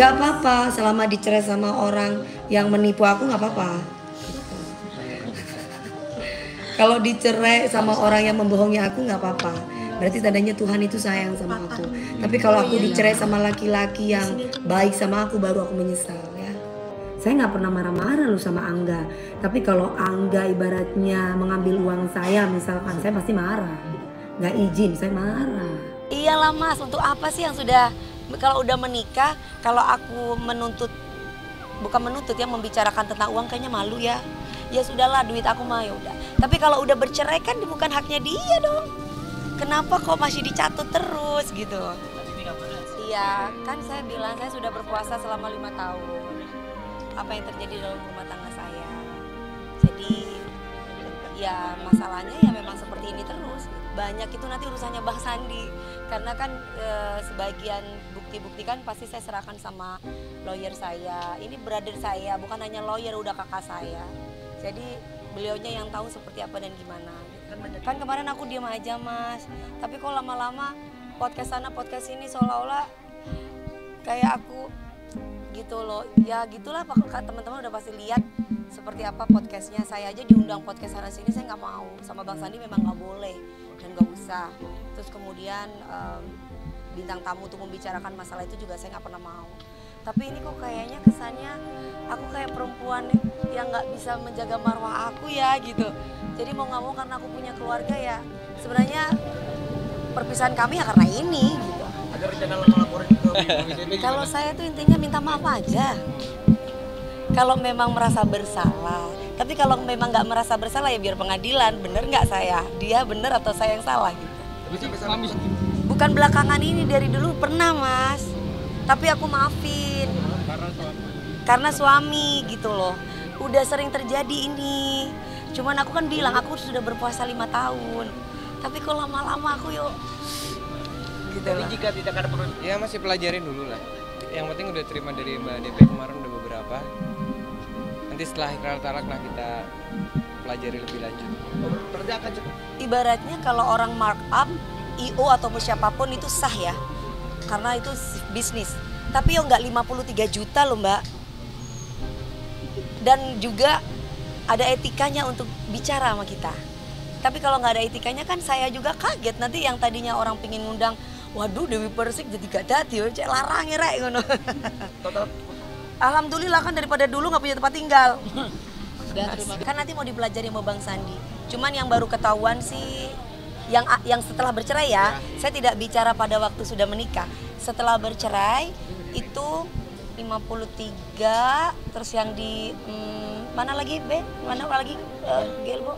Nggak apa-apa, selama dicerai sama orang yang menipu aku nggak apa-apa. Kalau dicerai sama orang yang membohongi aku nggak apa-apa. Berarti tandanya Tuhan itu sayang sama aku. Tapi kalau aku dicerai sama laki-laki yang baik sama aku, baru aku menyesal ya. Saya nggak pernah marah-marah loh sama Angga. Tapi kalau Angga ibaratnya mengambil uang saya, misalkan, saya pasti marah. Nggak izin, saya marah. Iyalah Mas, untuk apa sih yang sudah, kalau udah menikah, kalau aku menuntut, bukan menuntut ya, membicarakan tentang uang kayaknya malu ya. Ya sudahlah, duit aku mah ya udah. Tapi kalau udah bercerai kan bukan haknya dia dong. Kenapa kok masih dicatut terus gitu? Iya, kan saya bilang saya sudah berpuasa selama 5 tahun. Apa yang terjadi dalam rumah tangga saya? Jadi ya masalahnya ya memang seperti ini terus. Banyak itu nanti urusannya Bang Sandi. Karena kan sebagian bukti-bukti kan pasti saya serahkan sama lawyer saya. Ini brother saya, bukan hanya lawyer, udah kakak saya. Jadi beliaunya yang tahu seperti apa dan gimana. Kan kemarin aku diam aja Mas. Tapi kok lama-lama podcast sana podcast sini seolah-olah kayak aku gitu loh. Ya gitulah teman-teman udah pasti lihat seperti apa podcastnya. Saya aja diundang podcast sana sini saya nggak mau. Sama Bang Sandi memang nggak boleh dan nggak usah. Terus kemudian bintang tamu untuk membicarakan masalah itu juga saya nggak pernah mau. Tapi ini kok kayaknya kesannya aku kayak perempuan yang nggak bisa menjaga marwah aku ya gitu. Jadi mau nggak mau karena aku punya keluarga ya. Sebenarnya perpisahan kami ya karena ini gitu. Ada rencana melaporin ke BPJP? Kalau saya tuh intinya minta maaf aja. Kalau memang merasa bersalah. Tapi kalau memang nggak merasa bersalah ya biar pengadilan. Bener nggak saya? Dia bener atau saya yang salah gitu. Bukan belakangan ini, dari dulu pernah Mas. Tapi aku maafin. Karena suami gitu loh. Udah sering terjadi ini. Cuman aku kan bilang aku sudah berpuasa 5 tahun. Tapi kok lama-lama aku yuk gitu. Tapi jika tidak ada perlu, ya masih pelajarin dulu lah. Yang penting udah terima dari Mbak DP kemarin udah beberapa. Nanti setelah ikrar talak lah kita pelajari lebih lanjut. Berarti akan cukup. Ibaratnya kalau orang markup IO atau siapapun itu sah ya. Karena itu bisnis. Tapi yo nggak 53 juta loh Mbak. Dan juga ada etikanya untuk bicara sama kita. Tapi kalau nggak ada etikanya kan saya juga kaget. Nanti yang tadinya orang pingin ngundang, waduh Dewi Persik jadi gak dadi, cek larang ya rek ngono. Alhamdulillah kan daripada dulu nggak punya tempat tinggal. Kan nanti mau dipelajari sama Bang Sandi. Cuman yang baru ketahuan sih, yang setelah bercerai ya, saya tidak bicara pada waktu sudah menikah. Setelah bercerai itu 53, terus yang di mana lagi B? Mana lagi Gelbo?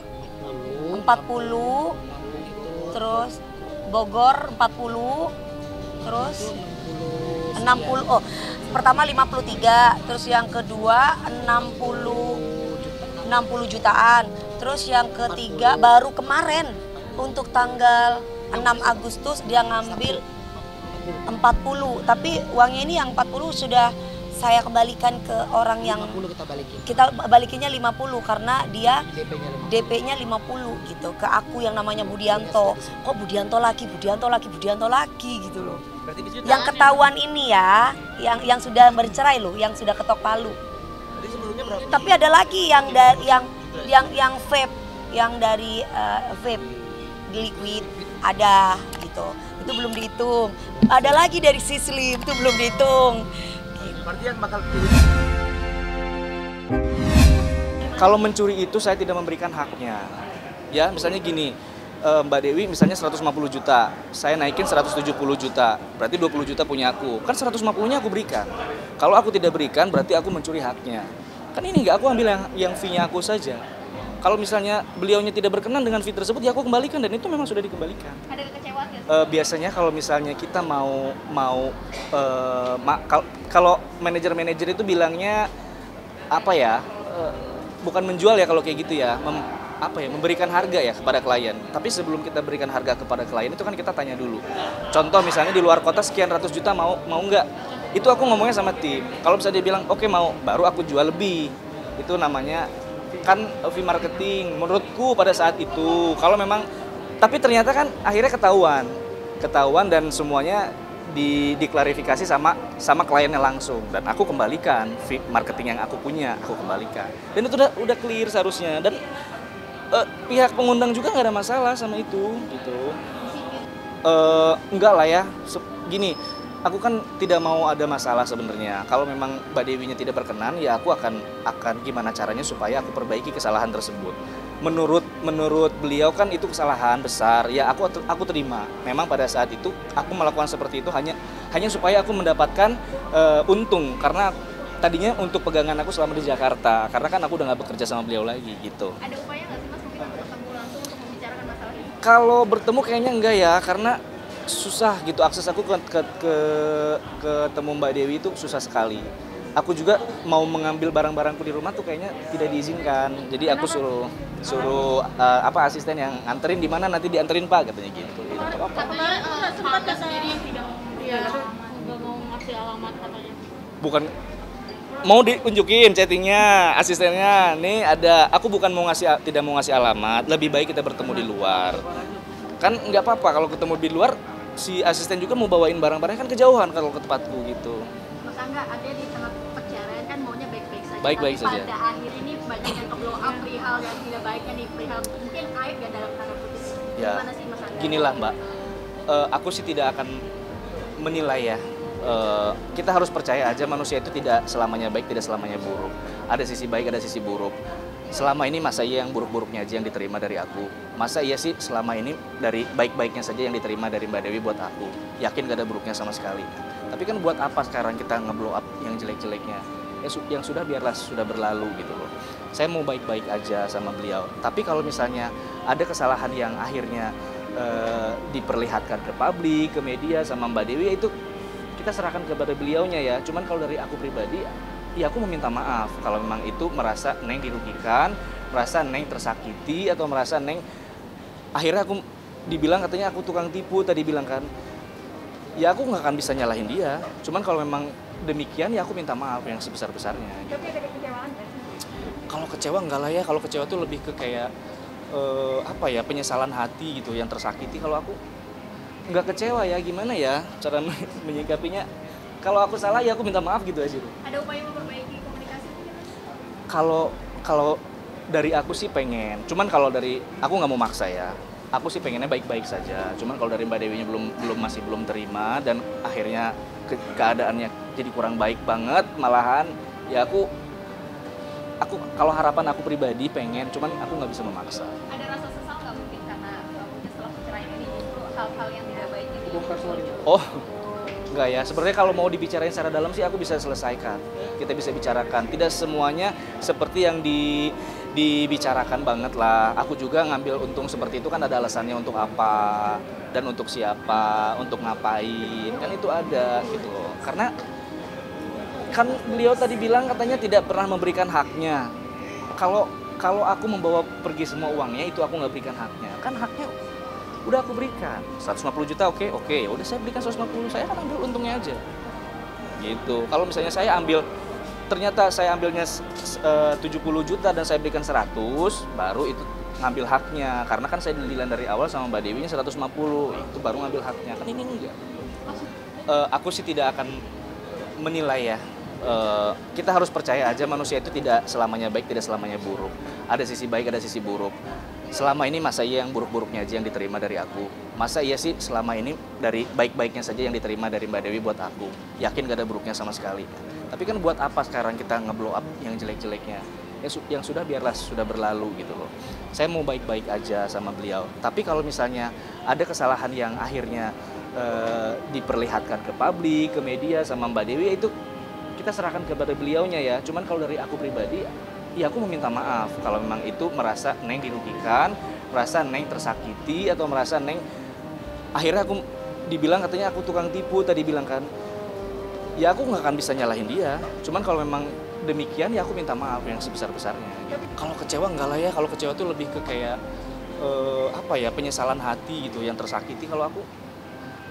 40, terus Bogor 40, terus 60. Oh, pertama 53, terus yang kedua 60 jutaan. Terus yang ketiga baru kemarin untuk tanggal 6 Agustus dia ngambil 40, tapi uangnya ini yang 40 sudah saya kembalikan ke orang yang kita balikinnya 50 karena dia DP-nya 50 gitu ke aku yang namanya Budianto. Kok Budianto lagi gitu loh. Yang ketahuan ini ya, yang sudah bercerai loh, yang sudah ketok palu. Tapi ada lagi yang vape, yang dari vape liquid ada gitu. Itu belum dihitung. Ada lagi dari Sislim itu belum dihitung. Berarti yang bakal kalau mencuri itu saya tidak memberikan haknya. Ya, misalnya gini, Mbak Dewi misalnya 150 juta, saya naikin 170 juta, berarti 20 juta punya aku. Kan 150-nya aku berikan. Kalau aku tidak berikan berarti aku mencuri haknya. Kan ini enggak, aku ambil yang fee-nya aku saja. Kalau misalnya beliaunya tidak berkenan dengan fee tersebut, ya aku kembalikan dan itu memang sudah dikembalikan. Ada kekecewaan nggak? Biasanya kalau misalnya kita kalau manajer-manajer itu bilangnya apa ya, bukan menjual ya kalau kayak gitu ya, memberikan harga ya kepada klien. Tapi sebelum kita berikan harga kepada klien itu kan kita tanya dulu. Contoh misalnya di luar kota sekian ratus juta mau nggak? Itu aku ngomongnya sama tim. Kalau misalnya dia bilang oke mau, baru aku jual lebih. Itu namanya kan fee marketing menurutku pada saat itu. Kalau memang, tapi ternyata kan akhirnya ketahuan dan semuanya diklarifikasi sama kliennya langsung, dan aku kembalikan marketing yang aku punya, aku kembalikan, dan itu udah clear seharusnya, dan pihak pengundang juga nggak ada masalah sama itu gitu. Enggak lah ya, gini, aku kan tidak mau ada masalah sebenarnya. Kalau memang Mbak Dewinya tidak berkenan, ya aku akan gimana caranya supaya aku perbaiki kesalahan tersebut. Menurut beliau kan itu kesalahan besar, ya aku terima. Memang pada saat itu aku melakukan seperti itu hanya supaya aku mendapatkan untung, karena tadinya untuk pegangan aku selama di Jakarta, karena kan aku udah nggak bekerja sama beliau lagi gitu. Ada upaya nggak sih Mas mungkin untuk ketemu langsung untuk membicarakan masalah ini? Kalau bertemu kayaknya enggak ya, karena susah gitu, akses aku ke ketemu Mbak Dewi itu susah sekali. Aku juga mau mengambil barang-barangku di rumah tuh kayaknya tidak diizinkan. Jadi aku suruh asisten yang anterin di mana nanti dianterin Pak, katanya gitu. Kemarin sempat sendiri yang tidak nggak mau ngasih alamat katanya. Bukan mau diunjukin chattingnya asistennya, nih ada, aku bukan tidak mau ngasih alamat, lebih baik kita bertemu di luar. Kan nggak apa-apa kalau ketemu di luar, si asisten juga mau bawain barang-barangnya kan kejauhan kalau ke tempatku gitu. Mas Angga, ada di tengah perceraian kan maunya baik-baik saja. Baik-baik tapi saja. Pada akhir ini banyak yang ke-blow up perihal yang tidak baiknya nih, perihal mungkin aib ya dalam tanda kutip. Ya, Gimana sih Mas Angga? ginilah Mbak, aku sih tidak akan menilai ya. Kita harus percaya aja manusia itu tidak selamanya baik, tidak selamanya buruk. Ada sisi baik, ada sisi buruk. Selama ini masa iya yang buruk-buruknya aja yang diterima dari aku? Masa iya sih selama ini dari baik-baiknya saja yang diterima dari Mbak Dewi buat aku? Yakin gak ada buruknya sama sekali. Tapi kan buat apa sekarang kita nge-blow up yang jelek-jeleknya? Yang sudah biarlah sudah berlalu gitu loh. Saya mau baik-baik aja sama beliau. Tapi kalau misalnya ada kesalahan yang akhirnya diperlihatkan ke publik, ke media sama Mbak Dewi, itu kita serahkan kepada beliaunya ya. Cuman kalau dari aku pribadi, ya aku meminta maaf kalau memang itu merasa Neng dirugikan, merasa Neng tersakiti, atau merasa Neng akhirnya aku dibilang katanya aku tukang tipu tadi bilang kan. Ya aku nggak akan bisa nyalahin dia. Cuman kalau memang demikian ya aku minta maaf yang sebesar-besarnya. Tapi ada kekecewaan nggak? Kalau kecewa enggak lah ya. Kalau kecewa tuh lebih ke kayak penyesalan hati gitu, yang tersakiti. Kalau aku nggak kecewa ya, gimana ya cara menyikapinya. Kalau aku salah ya aku minta maaf gitu aja. Ada upaya memperbaiki komunikasi mungkin? Kalau dari aku sih pengen, cuman kalau dari aku nggak mau maksa ya. Aku sih pengennya baik-baik saja. Cuman kalau dari Mbak Dewinya masih belum terima, dan akhirnya keadaannya jadi kurang baik banget malahan, ya aku kalau harapan aku pribadi pengen, cuman aku nggak bisa memaksa. Ada rasa sesal nggak mungkin karena mungkin setelah perceraian ini justru hal-hal yang tidak baik ini? Oh, enggak ya. Sebenarnya kalau mau dibicarain secara dalam sih aku bisa selesaikan. Kita bisa bicarakan. Tidak semuanya seperti yang dibicarakan banget lah. Aku juga ngambil untung seperti itu kan ada alasannya untuk apa dan untuk siapa, untuk ngapain. Kan itu ada gitu loh. Karena kan beliau tadi bilang katanya tidak pernah memberikan haknya. Kalau aku membawa pergi semua uangnya, itu aku nggak berikan haknya. Kan haknya udah aku berikan. 150 juta oke. Udah saya berikan 150, saya kan ambil untungnya aja. Gitu. Kalau misalnya ternyata saya ambilnya 70 juta dan saya berikan 100, baru itu ngambil haknya. Karena kan saya dealan dari awal sama Mbak Dewinya 150, itu baru ngambil haknya. Kan ini enggak. Aku sih tidak akan menilai ya. Kita harus percaya aja manusia itu tidak selamanya baik, tidak selamanya buruk. Ada sisi baik, ada sisi buruk. Selama ini masa iya yang buruk-buruknya aja yang diterima dari aku? Masa iya sih selama ini dari baik-baiknya saja yang diterima dari Mbak Dewi buat aku? Yakin gak ada buruknya sama sekali. Tapi kan buat apa sekarang kita nge-blow up yang jelek-jeleknya? Yang sudah biarlah sudah berlalu gitu loh. Saya mau baik-baik aja sama beliau. Tapi kalau misalnya ada kesalahan yang akhirnya diperlihatkan ke publik, ke media sama Mbak Dewi, itu kita serahkan kepada beliaunya ya. Cuman kalau dari aku pribadi, ya aku meminta maaf kalau memang itu merasa Neng dirugikan, merasa Neng tersakiti, atau merasa Neng akhirnya aku dibilang katanya aku tukang tipu tadi bilang kan. Ya aku nggak akan bisa nyalahin dia. Cuman kalau memang demikian ya aku minta maaf yang sebesar-besarnya. Kalau kecewa enggak lah ya. Kalau kecewa tuh lebih ke kayak penyesalan hati gitu, yang tersakiti. Kalau aku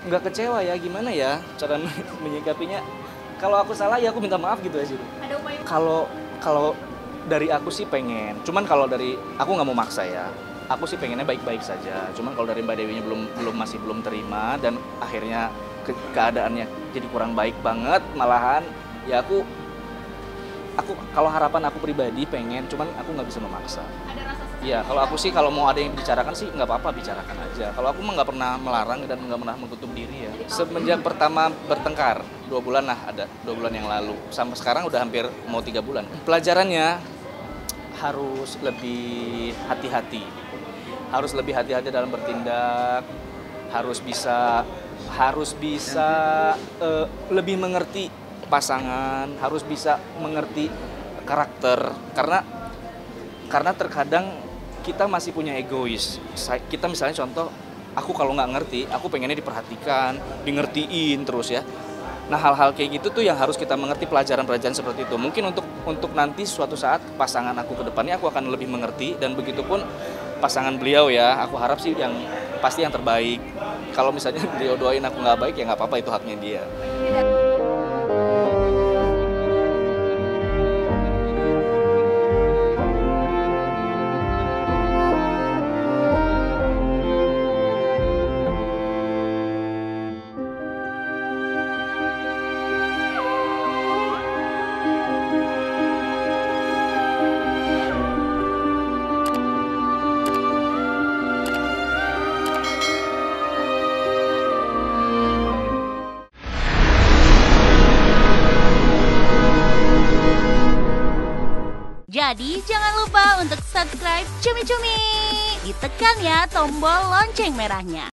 nggak kecewa ya, gimana ya cara menyikapinya. Kalau aku salah ya aku minta maaf gitu aja. Ada upaya? Kalau dari aku sih pengen, cuman kalau dari aku nggak mau maksa ya. Aku sih pengennya baik-baik saja. Cuman kalau dari Mbak Dewinya masih belum terima, dan akhirnya keadaannya jadi kurang baik banget, malahan ya aku kalau harapan aku pribadi pengen, cuman aku nggak bisa memaksa. Ada rasa Iya, kalau aku sih kalau mau ada yang dibicarakan sih nggak apa-apa, bicarakan aja. Kalau aku mah nggak pernah melarang dan nggak pernah menutup diri ya. Semenjak pertama bertengkar 2 bulan lah, ada 2 bulan yang lalu, sampai sekarang udah hampir mau 3 bulan. Pelajarannya harus lebih hati-hati, harus lebih hati-hati dalam bertindak, harus bisa lebih mengerti pasangan, harus bisa mengerti karakter, karena terkadang kita masih punya egois. Kita misalnya contoh, aku kalau nggak ngerti, aku pengennya diperhatikan, ngertiin terus ya. Nah, hal-hal kayak gitu tuh yang harus kita mengerti, pelajaran-pelajaran seperti itu. Mungkin untuk nanti suatu saat pasangan aku ke depannya aku akan lebih mengerti, dan begitupun pasangan beliau ya. Aku harap sih pasti yang terbaik. Kalau misalnya beliau doain aku nggak baik ya nggak apa-apa, itu haknya dia. Jadi jangan lupa untuk subscribe Cumi Cumi. Ditekan ya tombol lonceng merahnya.